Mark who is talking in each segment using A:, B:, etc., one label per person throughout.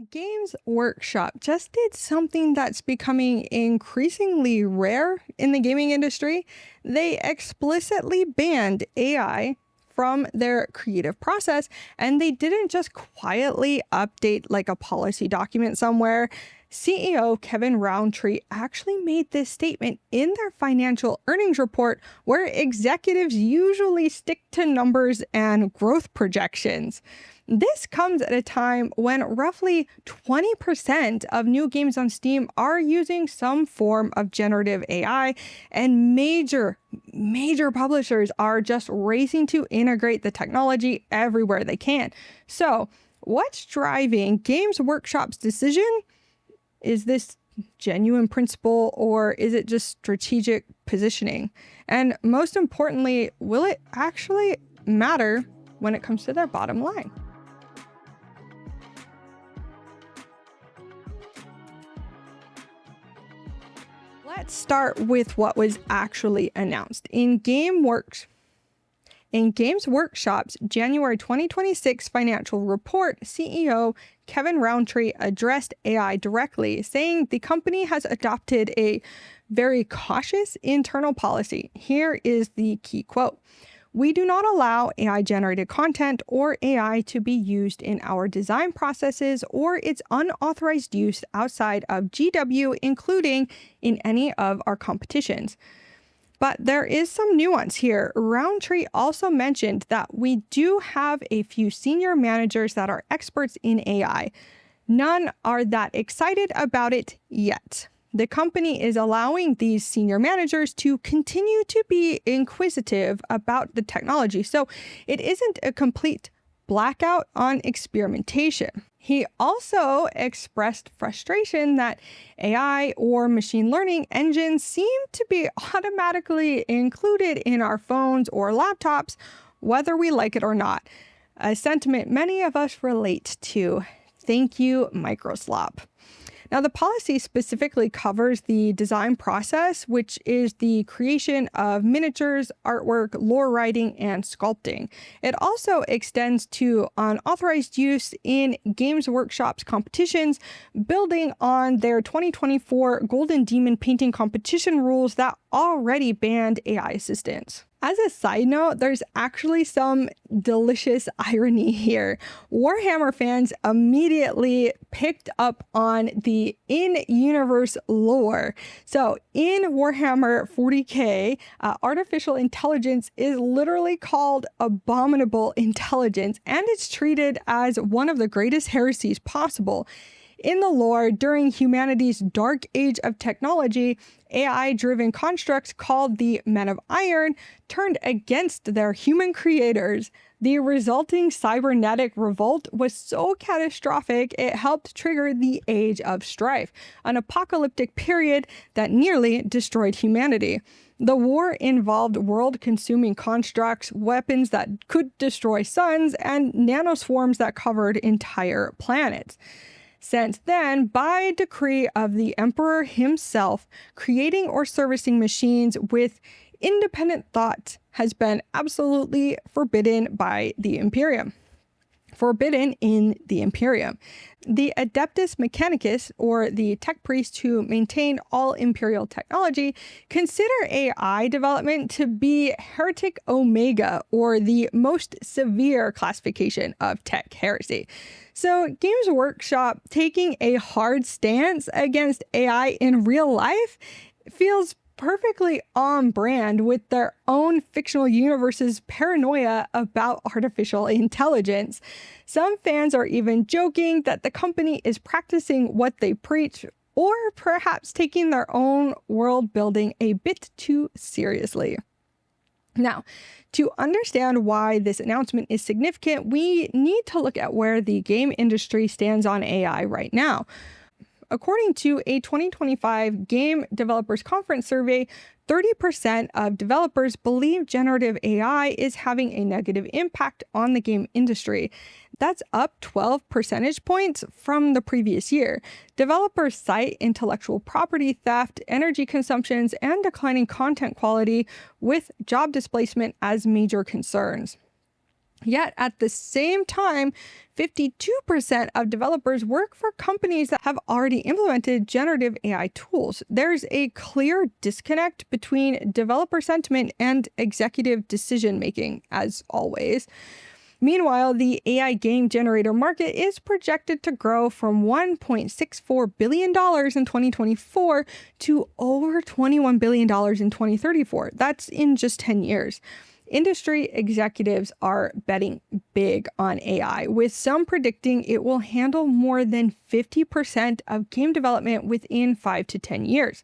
A: Games Workshop just did something that's becoming increasingly rare in the gaming industry. They explicitly banned AI from their creative process, and they didn't just quietly update like a policy document somewhere. CEO Kevin Roundtree actually made this statement in their financial earnings report, where executives usually stick to numbers and growth projections. This comes at a time when roughly 20% of new games on Steam are using some form of generative AI, and major publishers are just racing to integrate the technology everywhere they can. So, what's driving Games Workshop's decision? Is this genuine principle, or is it just strategic positioning? And most importantly, will it actually matter when it comes to their bottom line? Let's start with what was actually announced. In Games Workshop's January 2026 financial report, CEO Kevin Roundtree addressed AI directly, saying the company has adopted a very cautious internal policy. Here is the key quote. "We do not allow AI-generated content or AI to be used in our design processes or its unauthorized use outside of GW, including in any of our competitions." But there is some nuance here. Roundtree also mentioned that we do have a few senior managers that are experts in AI. None are that excited about it yet. The company is allowing these senior managers to continue to be inquisitive about the technology, so it isn't a complete blackout on experimentation. He also expressed frustration that AI or machine learning engines seem to be automatically included in our phones or laptops, whether we like it or not. A sentiment many of us relate to. Thank you, Microslop. Now, the policy specifically covers the design process, which is the creation of miniatures, artwork, lore writing, and sculpting. It also extends to unauthorized use in Games Workshop's competitions, building on their 2024 Golden Demon painting competition rules that already banned AI assistants. As a side note, there's actually some delicious irony here. Warhammer fans immediately picked up on the in-universe lore. So in Warhammer 40k, artificial intelligence is literally called abominable intelligence, and it's treated as one of the greatest heresies possible. In the lore, during humanity's dark age of technology, AI-driven constructs called the Men of Iron turned against their human creators. The resulting cybernetic revolt was so catastrophic, it helped trigger the Age of Strife, an apocalyptic period that nearly destroyed humanity. The war involved world-consuming constructs, weapons that could destroy suns, and nanoswarms that covered entire planets. Since then, by decree of the Emperor himself, creating or servicing machines with independent thought has been absolutely forbidden by the Imperium. Forbidden in the Imperium. The Adeptus Mechanicus, or the tech priests who maintain all Imperial technology, consider AI development to be heretic omega, or the most severe classification of tech heresy. So Games Workshop taking a hard stance against AI in real life feels perfectly on brand with their own fictional universe's paranoia about artificial intelligence. Some fans are even joking that the company is practicing what they preach, or perhaps taking their own world building a bit too seriously. Now, to understand why this announcement is significant, we need to look at where the game industry stands on AI right now. According to a 2025 Game Developers Conference survey, 30% of developers believe generative AI is having a negative impact on the game industry. That's up 12 percentage points from the previous year. Developers cite intellectual property theft, energy consumptions, and declining content quality, with job displacement as major concerns. Yet at the same time, 52% of developers work for companies that have already implemented generative AI tools. There's a clear disconnect between developer sentiment and executive decision making, as always. Meanwhile, the AI game generator market is projected to grow from $1.64 billion in 2024 to over $21 billion in 2034. That's in just 10 years. Industry executives are betting big on AI, with some predicting it will handle more than 50% of game development within 5 to 10 years.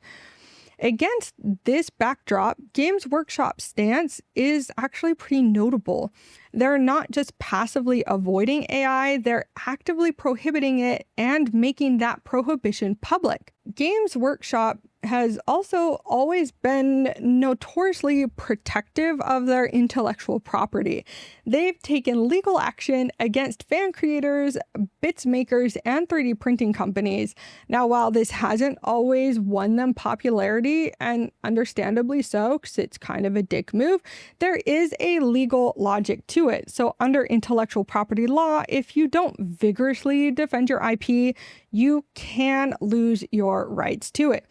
A: Against this backdrop, Games Workshop's stance is actually pretty notable. They're not just passively avoiding AI, they're actively prohibiting it and making that prohibition public. Games Workshop has also always been notoriously protective of their intellectual property. They've taken legal action against fan creators, bits makers, and 3D printing companies. Now, while this hasn't always won them popularity, and understandably so, because it's kind of a dick move, there is a legal logic to it. So under intellectual property law, if you don't vigorously defend your IP, you can lose your rights to it.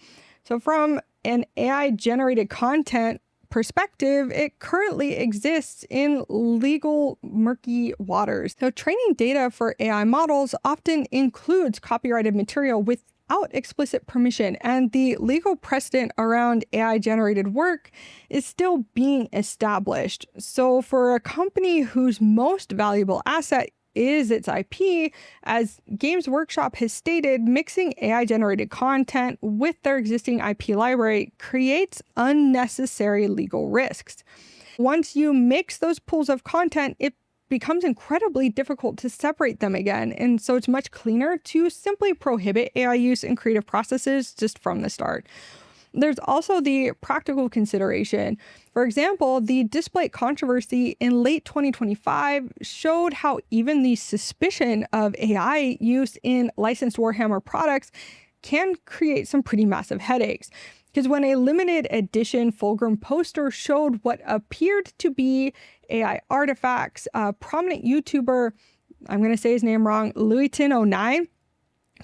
A: So from an AI-generated content perspective, it currently exists in legal murky waters. So training data for AI models often includes copyrighted material without explicit permission, and the legal precedent around AI-generated work is still being established. So for a company whose most valuable asset is its IP, as Games Workshop has stated, mixing AI-generated content with their existing IP library creates unnecessary legal risks. Once you mix those pools of content, it becomes incredibly difficult to separate them again, and so it's much cleaner to simply prohibit AI use in creative processes just from the start. There's also the practical consideration. For example, the Displate controversy in late 2025 showed how even the suspicion of AI use in licensed Warhammer products can create some pretty massive headaches. Because when a limited edition Fulgrim poster showed what appeared to be AI artifacts, a prominent YouTuber, I'm going to say his name wrong, Louiton09,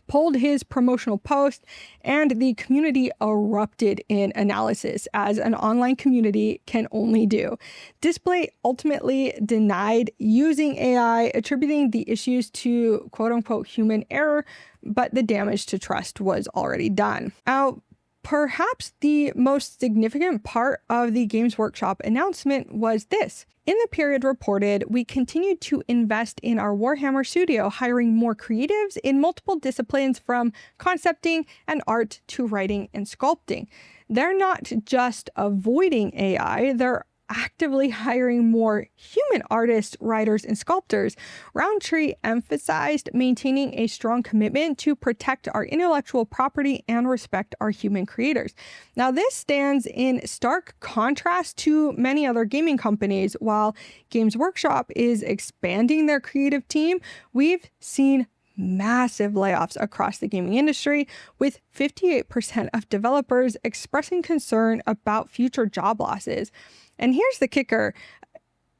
A: pulled his promotional post, and the community erupted in analysis, as an online community can only do. Display ultimately denied using AI, attributing the issues to quote-unquote human error, but the damage to trust was already done. Now, perhaps the most significant part of the Games Workshop announcement was this. In the period reported, we continued to invest in our Warhammer studio, hiring more creatives in multiple disciplines from concepting and art to writing and sculpting. They're not just avoiding AI, they're actively hiring more human artists, writers, and sculptors. Roundtree emphasized maintaining a strong commitment to protect our intellectual property and respect our human creators. Now, this stands in stark contrast to many other gaming companies. While Games Workshop is expanding their creative team, we've seen massive layoffs across the gaming industry, with 58% of developers expressing concern about future job losses. And here's the kicker.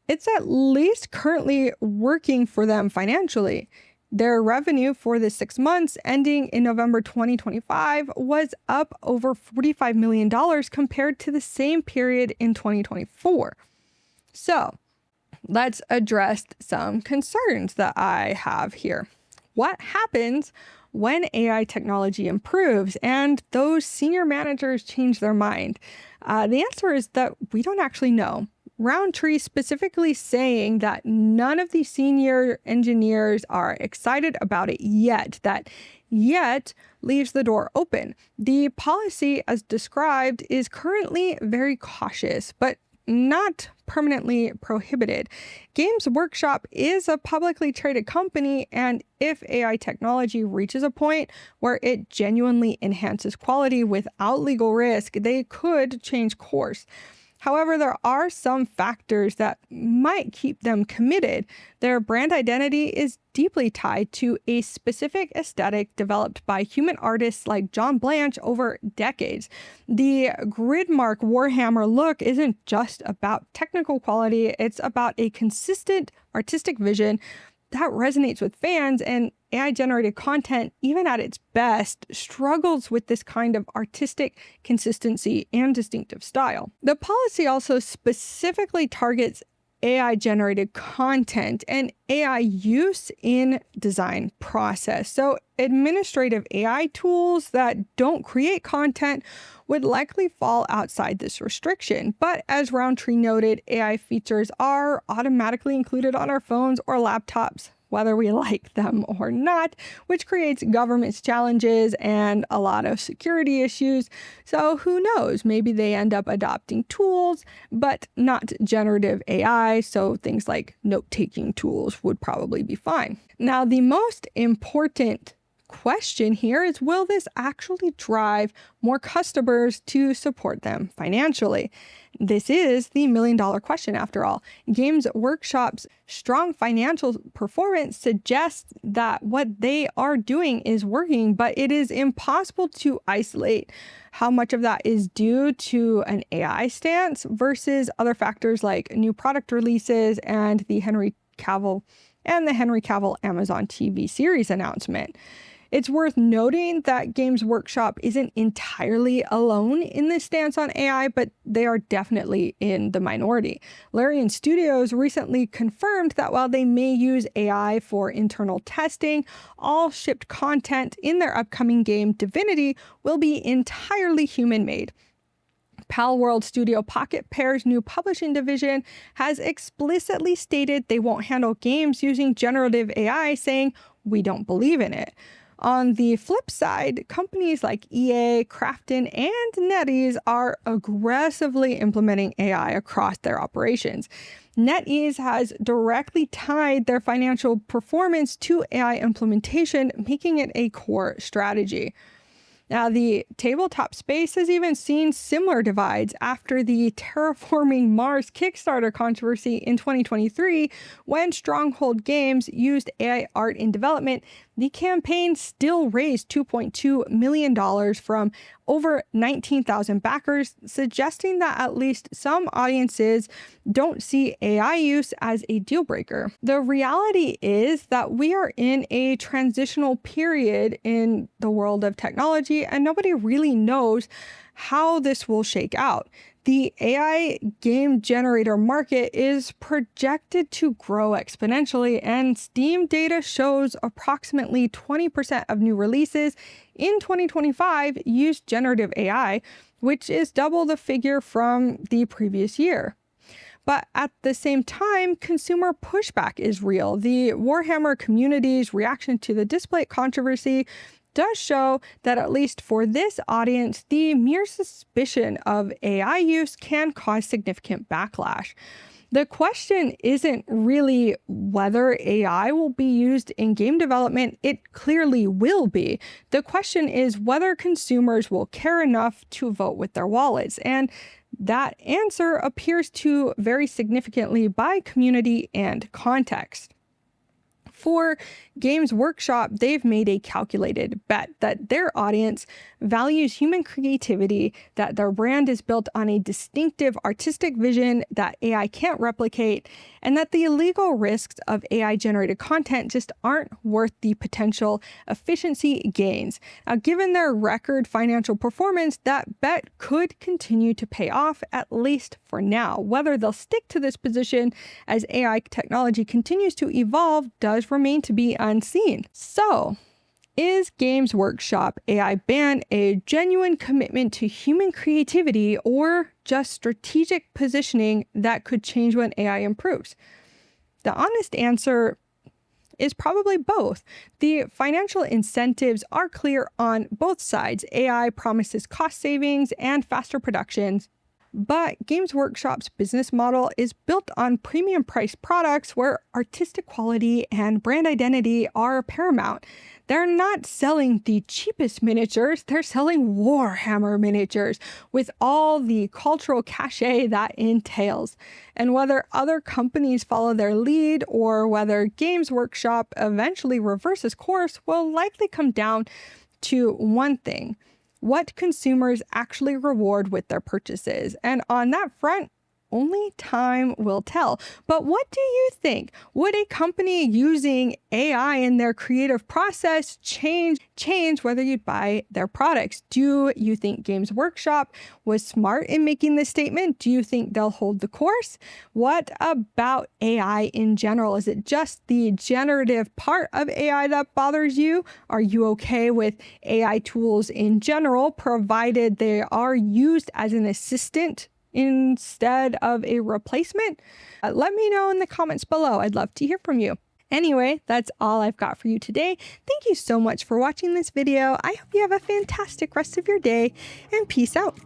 A: It's at least currently working for them financially. Their revenue for the 6 months ending in November 2025 was up over $45 million compared to the same period in 2024. So let's address some concerns that I have here. What happens when AI technology improves and those senior managers change their mind? The answer is that we don't actually know. Roundtree specifically saying that none of the senior engineers are excited about it yet. That yet leaves the door open. The policy, as described, is currently very cautious, but not permanently prohibited. Games Workshop is a publicly traded company, and if AI technology reaches a point where it genuinely enhances quality without legal risk, they could change course. However, there are some factors that might keep them committed. Their brand identity is deeply tied to a specific aesthetic developed by human artists like John Blanche over decades. The gridmark Warhammer look isn't just about technical quality, it's about a consistent artistic vision that resonates with fans, and AI-generated content, even at its best, struggles with this kind of artistic consistency and distinctive style. The policy also specifically targets AI-generated content and AI use in design process. So administrative AI tools that don't create content would likely fall outside this restriction. But as Roundtree noted, AI features are automatically included on our phones or laptops, whether we like them or not, which creates governance challenges and a lot of security issues. So who knows, maybe they end up adopting tools, but not generative AI. So things like note-taking tools would probably be fine. Now, the most important question here is, will this actually drive more customers to support them financially? This is the million-dollar question after all. Games Workshop's strong financial performance suggests that what they are doing is working, but it is impossible to isolate how much of that is due to an AI stance versus other factors like new product releases and the Henry Cavill Amazon TV series announcement. It's worth noting that Games Workshop isn't entirely alone in this stance on AI, but they are definitely in the minority. Larian Studios recently confirmed that while they may use AI for internal testing, all shipped content in their upcoming game Divinity will be entirely human-made. Palworld Studio Pocket Pair's new publishing division has explicitly stated they won't handle games using generative AI, saying, "We don't believe in it." On the flip side, companies like EA, Krafton, and NetEase are aggressively implementing AI across their operations. NetEase has directly tied their financial performance to AI implementation, making it a core strategy. Now, the tabletop space has even seen similar divides after the Terraforming Mars Kickstarter controversy in 2023, when Stronghold Games used AI art in development. The campaign still raised $2.2 million from over 19,000 backers, suggesting that at least some audiences don't see AI use as a deal breaker. The reality is that we are in a transitional period in the world of technology, and nobody really knows how this will shake out. The AI game generator market is projected to grow exponentially, and Steam data shows approximately 20% of new releases in 2025 used generative AI, which is double the figure from the previous year. But at the same time, consumer pushback is real. The Warhammer community's reaction to the Displate controversy does show that, at least for this audience, the mere suspicion of AI use can cause significant backlash. The question isn't really whether AI will be used in game development. It clearly will be. The question is whether consumers will care enough to vote with their wallets. And that answer appears to vary significantly by community and context. For Games Workshop, they've made a calculated bet that their audience values human creativity, that their brand is built on a distinctive artistic vision that AI can't replicate, and that the illegal risks of AI-generated content just aren't worth the potential efficiency gains. Now, given their record financial performance, that bet could continue to pay off, at least for now. Whether they'll stick to this position as AI technology continues to evolve does remain to be unseen. So, is Games Workshop AI ban a genuine commitment to human creativity, or just strategic positioning that could change when AI improves? The honest answer is probably both. The financial incentives are clear on both sides. AI promises cost savings and faster productions, But Games Workshop's business model is built on premium priced products where artistic quality and brand identity are paramount. They're not selling the cheapest miniatures, they're selling Warhammer miniatures with all the cultural cachet that entails. And whether other companies follow their lead or whether Games Workshop eventually reverses course will likely come down to one thing: what consumers actually reward with their purchases. And on that front, only time will tell. But what do you think? Would a company using AI in their creative process change whether you'd buy their products? Do you think Games Workshop was smart in making this statement? Do you think they'll hold the course? What about AI in general? Is it just the generative part of AI that bothers you? Are you okay with AI tools in general, provided they are used as an assistant instead of a replacement? Let me know in the comments below. I'd love to hear from you. Anyway, that's all I've got for you today. Thank you so much for watching this video. I hope you have a fantastic rest of your day, and peace out.